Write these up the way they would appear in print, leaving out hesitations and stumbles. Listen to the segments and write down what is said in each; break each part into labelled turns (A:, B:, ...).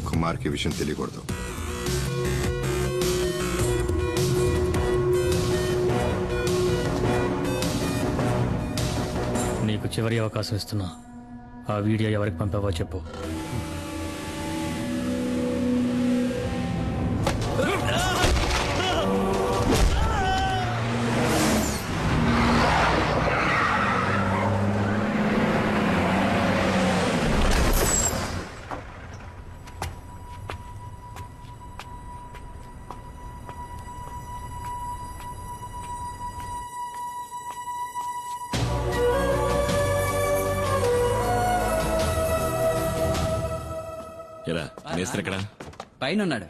A: కుమార్కి విషయం తెలియకూడదు.
B: నీకు చివరి అవకాశం ఇస్తున్నా. ఆ వీడియో ఎవరికి పంపావో చెప్పు.
C: ఎక్కడ
D: పైన ఉన్నాడు.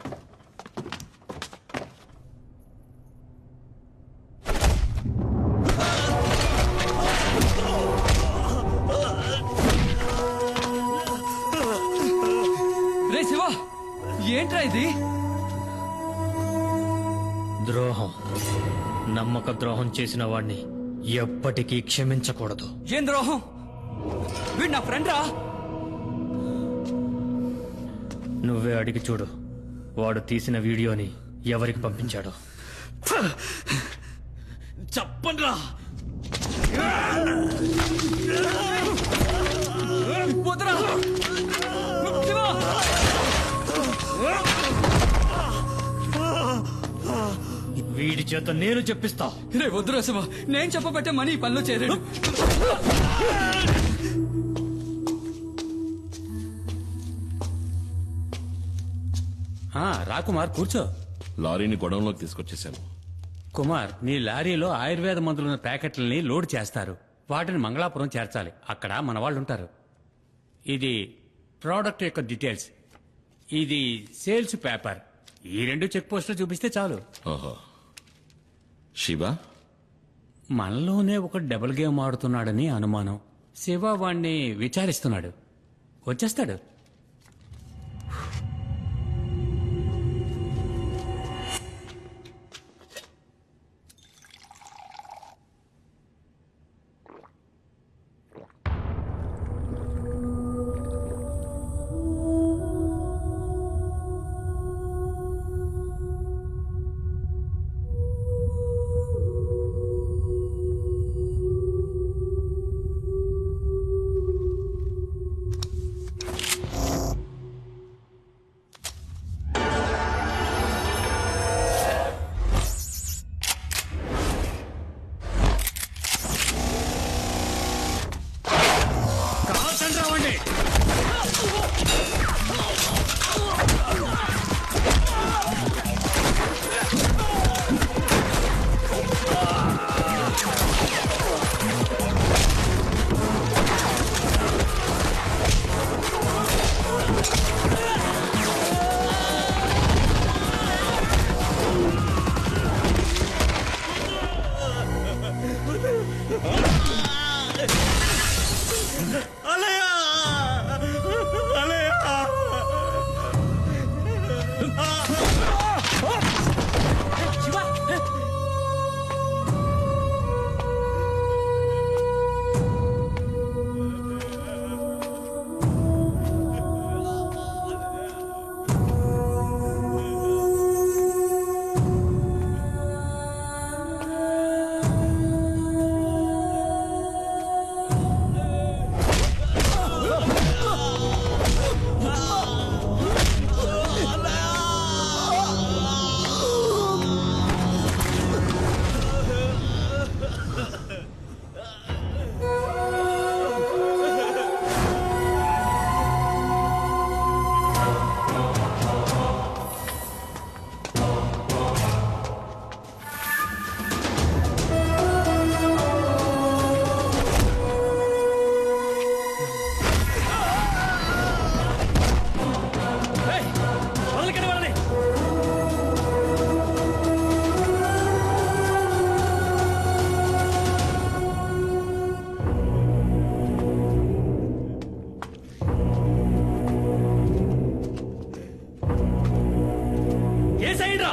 D: రే శివ, ఏంట్రా ఇది?
B: ద్రోహం. నమ్మక ద్రోహం చేసిన వాడిని ఎప్పటికీ క్షమించకూడదు.
D: ఏం ద్రోహం? వీడు నా ఫ్రెండ్ రా.
B: నువ్వే అడిగి చూడు, వాడు తీసిన వీడియోని ఎవరికి పంపించాడో.
D: చెప్పండ్రా.
B: వీడి చేత నేను చెప్పిస్తా.
D: రే వద్దురా శివ, నేను చెప్పబట్టే మనీ ఈ పనిలో చేరాడు.
E: రా కుమార్, కూర్చో.
C: లారీని గొడవంలోకి తీసుకొచ్చేసాను.
E: కుమార్, నీ లారీలో ఆయుర్వేద మందులున్న ప్యాకెట్లని లోడ్ చేస్తారు. వాటిని మంగళాపురం చేర్చాలి. అక్కడ మన వాళ్ళు ఉంటారు. ఇది ప్రోడక్ట్ యొక్క డీటెయిల్స్, ఇది సేల్స్ పేపర్. ఈ 2 చెక్ పోస్టులు చూపిస్తే చాలు.
C: ఓహో. శివ
E: మనలోనే ఒక డబుల్ గేమ్ ఆడుతున్నాడని అనుమానం. శివ వాణ్ణి విచారిస్తున్నాడు. వచ్చేస్తాడు.
B: ఏసైడ్రా.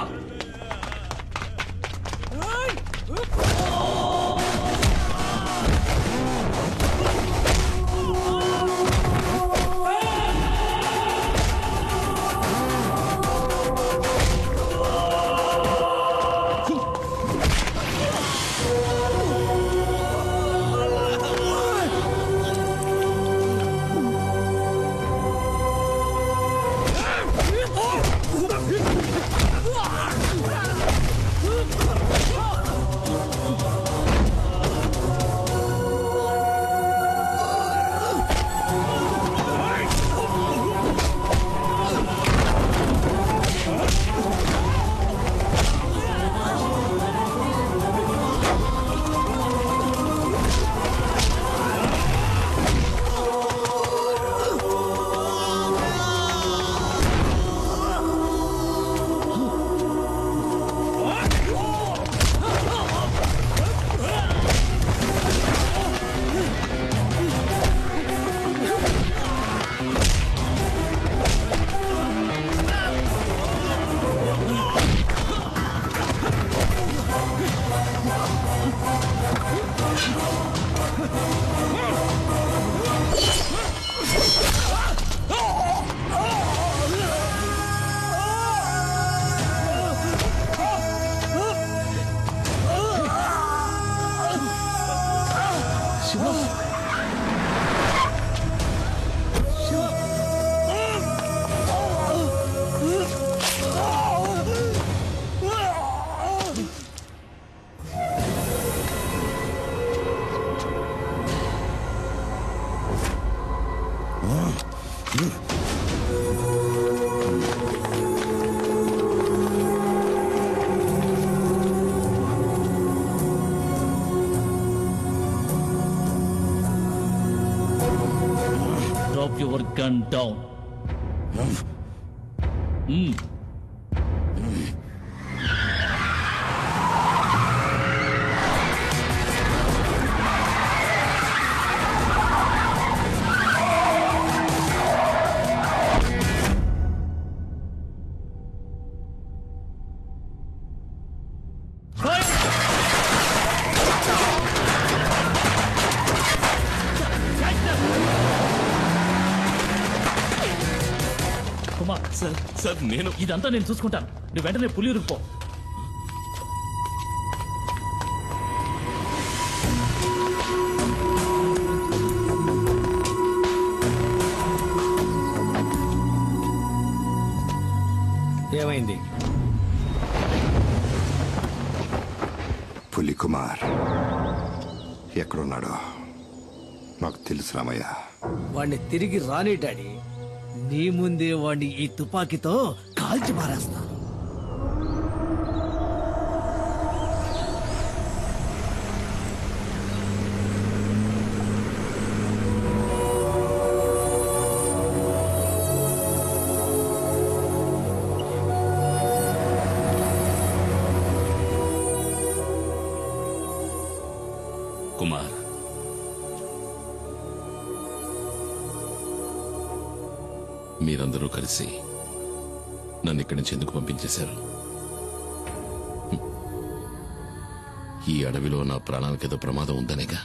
F: Drop your gun down. Kumar,
C: sir నేను
F: ఇదంతా నేను చూసుకుంటాను. నువ్వు వెంటనే పులియూరుకు పో.
G: ఏమైంది?
A: పులి కుమార్ ఎక్కడున్నాడో నాకు తెలుసు రామయ్య.
G: వాడిని తిరిగి రాని డాడీ. నీ ముందే వాడిని ఈ తుపాకీతో కాల్చి మారేస్తాను.
C: కుమార్, మీరందరూ కలిసి నన్ను ఇక్కడి నుంచి ఎందుకు పంపించేశారు? ఈ అడవిలో నా ప్రాణానికి ఏదో ప్రమాదం ఉందనేగా.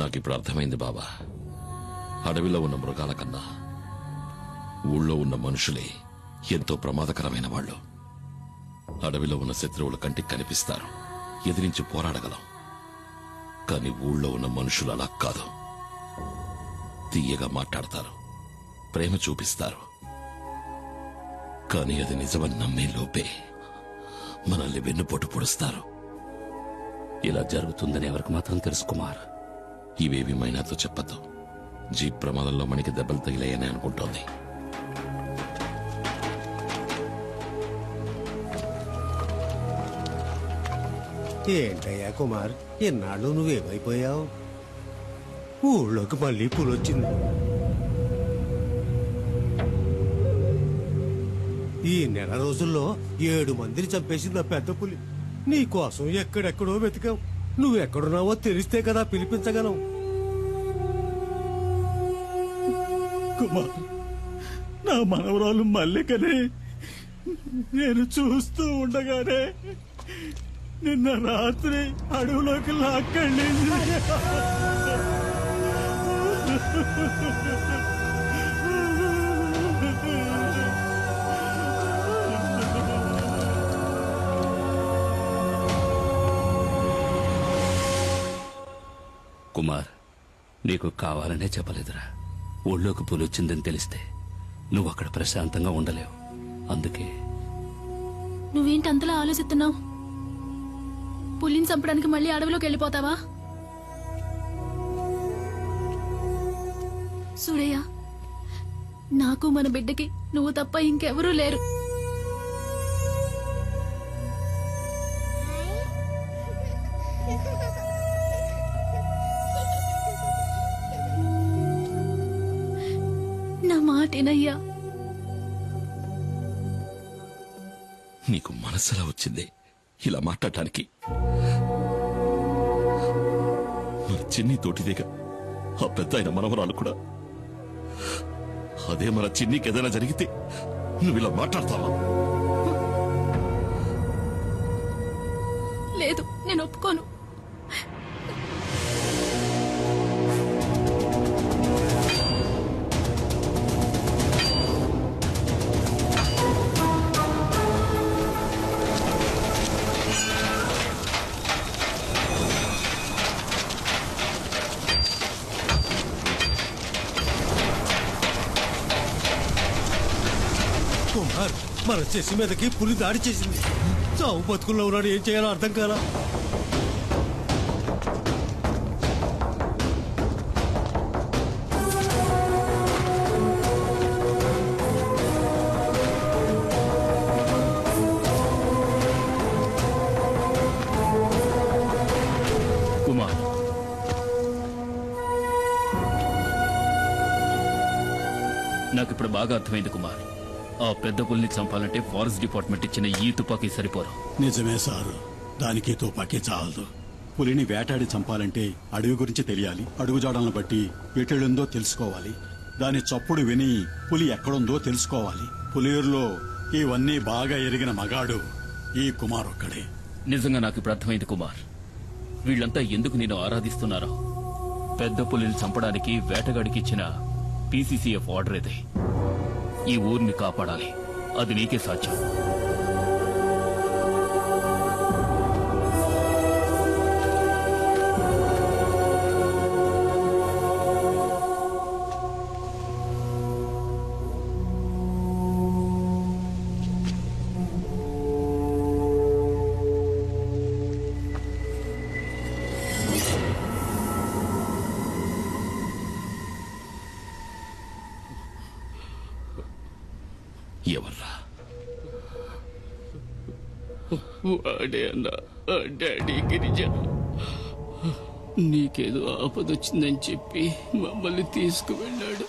C: నాకిప్పుడు అర్థమైంది బాబా. అడవిలో ఉన్న మృగాల కన్నా ఊళ్ళో ఉన్న మనుషులే ఎంతో ప్రమాదకరమైన వాళ్ళు. అడవిలో ఉన్న శత్రువులు కంటికి కనిపిస్తారు, ఎదిరించి పోరాడగలం. కానీ ఊళ్ళో ఉన్న మనుషులు అలా కాదు. తీయగా మాట్లాడతారు, ప్రేమ చూపిస్తారు. కానీ అది నిజమని నమ్మే లోపే మనల్ని వెన్నుపోటు పొడుస్తారు.
F: ఇలా జరుగుతుందని ఎవరికి మాత్రం తెలుసు కుమార్.
C: ఇవేవి మైనాతో చెప్పద్దు. జీప్ ప్రమాదంలో మనకి దెబ్బలు తగిలాయని అనుకుంటోంది.
H: ఏంటయ్యా కుమార్, ఎన్నాళ్ళు నువ్వేమైపోయావు? ఊళ్ళోకి మళ్ళీ పులొచ్చింది. ఈ నెల రోజుల్లో 7 మందిని చంపేసింది ఆ పెద్ద పులి. నీ కోసం ఎక్కడెక్కడో వెతికావు. నువ్వెక్కడున్నావో తెలిస్తే కదా పిలిపించగలం.
I: కుమార్, నా మనవరాలు మల్లికని
H: నేను చూస్తూ ఉండగానే నిన్న రాత్రి అడవులోకి లాక్కెళ్ళింది.
F: కుమార్, నీకు కావాలనే చెప్పలేదురా. ఊళ్ళోకి పులి వచ్చిందని తెలిస్తే నువ్వు అక్కడ ప్రశాంతంగా ఉండలేవు. అందుకే
I: నువ్వేంటి అంతలా ఆలోచిస్తున్నావు? పులిని చంపడానికి మళ్ళీ అడవిలోకి వెళ్ళిపోతావా? సూరయ్య, నాకు మన బిడ్డకి నువ్వు తప్ప ఇంకెవరూ లేరు. నా మాటేనయ్యా.
C: నీకు మనసులా వచ్చింది ఇలా మాట్లాడటానికి? మన చిన్ని తోటిదేగా ఆ పెద్ద ఆయన మనవరాలు కూడా. అదే మన చిన్నికి ఏదైనా జరిగితే నువ్వు ఇలా మాట్లాడతావా?
I: లేదు, నేను ఒప్పుకోను.
H: కుమార్, మన చెసి మీదకి పులి దాడి చేసింది. చావు బతుకుల్లో ఉన్నాడు, ఏం చేయాలో అర్థం కాలా.
B: కుమార్, నాకిప్పుడు బాగా అర్థమైంది కుమార్. ఆ పెద్ద పుల్ని చంపాలంటే ఫారెస్ట్ డిపార్ట్మెంట్ ఇచ్చిన ఈ తుపాకీ సరిపోరు.
J: నిజమే సారు, దానికి తుపాకీ చాలదు. పులిని వేటాడి చంపాలంటే అడవి గురించి తెలియాలి, అడుగుజాడలను బట్టి ఎటెళ్ళుందో తెలుసుకోవాలి, దాని చప్పుడు విని పులి ఎక్కడుందో తెలుసుకోవాలి. పులియూరులో ఇవన్నీ బాగా ఎరిగిన మగాడు ఈ కుమార్ ఒక్కడే.
B: నిజంగా నాకు ఇప్పుడు అర్థమైంది కుమార్. వీళ్ళంతా ఎందుకు నేను ఆరాధిస్తున్నారో. పెద్ద పులిని చంపడానికి వేటగాడికి ఇచ్చిన పీసీసీఎఫ్ ఆర్డర్ ఇది. ఈ ఊరిని కాపాడాలి, అది నీకే సాధ్యం.
C: ఎవర్రా?
F: వాడే అన్న డాడీ గిరిజ. నీకేదో ఆపదొచ్చిందని చెప్పి మమ్మల్ని తీసుకువెళ్ళాడు.